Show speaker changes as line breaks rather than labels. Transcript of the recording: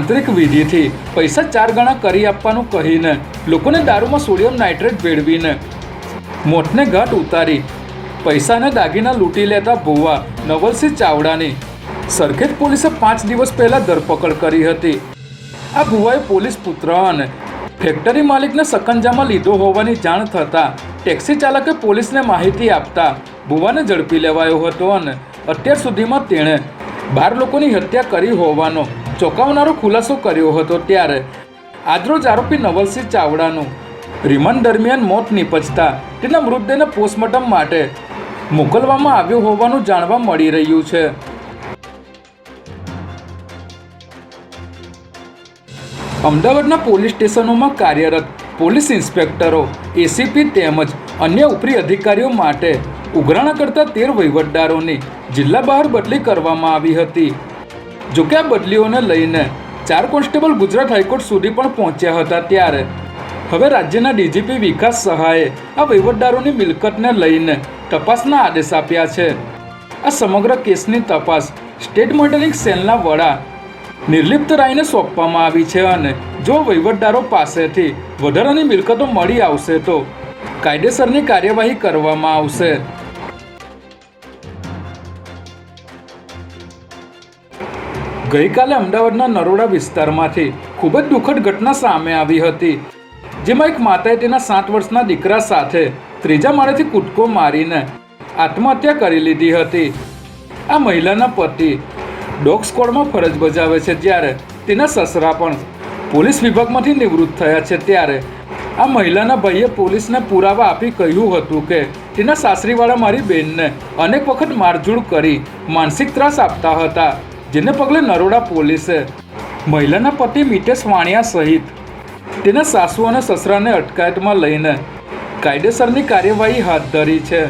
તાંત્રિક વિધિથી પૈસા 4 ગણા કરી આપવાનું કહીને લોકોને દારૂમાં સોડિયમ નાઇટ્રેટ ભેળવીને મોતને ઘાટ ઉતારી પૈસાને દાગીના લૂંટી લેતા ભુવા નવલસિંહ ચાવડાની સરખેજ પોલીસે 5 દિવસ પહેલા ધરપકડ કરી હતી। આ ભુવાએ પોલીસ પુત્ર અને ફેક્ટરી માલિકને સકંજામાં લીધો હોવાની જાણ થતાં ટેક્સી ચાલકે પોલીસને માહિતી આપતા ભુવાને ઝડપી લેવાયો હતો અને અત્યાર સુધીમાં તેણે 12 લોકોની હત્યા કરી હોવાનો ચોંકાવનારો ખુલાસો કર્યો હતો। ત્યારે આજરોજ આરોપી નવલસિંહ ચાવડાનું રિમાન્ડ દરમિયાન મોત નીપજતા તેના મૃતદેહને પોસ્ટમોર્ટમ માટે મોકલવામાં આવ્યો હોવાનું જાણવા મળી રહ્યું છે। અમદાવાદના પોલીસ સ્ટેશનોમાં કાર્યરત પોલીસ ઇન્સ્પેક્ટરો, એસીપી તેમજ અન્ય ઉપરી અધિકારીઓ માટે ઉઘરાણા કરતા 13 વહીવટદારોની જિલ્લા બહાર બદલી કરવામાં આવી હતી। જોકે આ બદલીઓને લઈને 4 કોન્સ્ટેબલ ગુજરાત હાઈકોર્ટ સુધી પણ પહોંચ્યા હતા। ત્યારે હવે રાજ્યના ડીજીપી વિકાસ સહાયે આ વહીવટદારોની મિલકતને લઈને તપાસના આદેશ આપ્યા છે। આ સમગ્ર કેસની તપાસ સ્ટેટ મોનિટરિંગ સેલના વડા નિર્લિપ્ત રાયને સોંપવામાં આવી છે અને જો વહીવટદારો પાસેથી વધારાની મિલકતો મળી આવશે તો કાયદેસરની કાર્યવાહી કરવામાં આવશે। ગઈકાલે અમદાવાદના નરોડા વિસ્તારમાંથી ખૂબ જ દુઃખદ ઘટના સામે આવી હતી, જેમાં એક માતાએ તેના 7 વર્ષના દીકરા સાથે 3જા માળેથી કૂદકો મારીને આત્મહત્યા કરી લીધી હતી। આ મહિલાના પતિ ડોગ સ્ક્વોડમાં ફરજ બજાવે છે, જ્યારે તેના સસરા પણ પોલીસ વિભાગમાંથી નિવૃત્ત થયા છે। ત્યારે આ મહિલાના ભાઈએ પોલીસને પુરાવા આપી કહ્યું હતું કે તેના સાસરીવાળા મારી બહેનને અનેક વખત મારઝૂડ કરી માનસિક ત્રાસ આપતા હતા, જેને પગલે નરોડા પોલીસે મહિલાના પતિ મિતેશ વાણિયા સહિત તેના સાસુ અને સસરાને અટકાયતમાં લઈને કાયદેસરની કાર્યવાહી હાથ ધરી છે।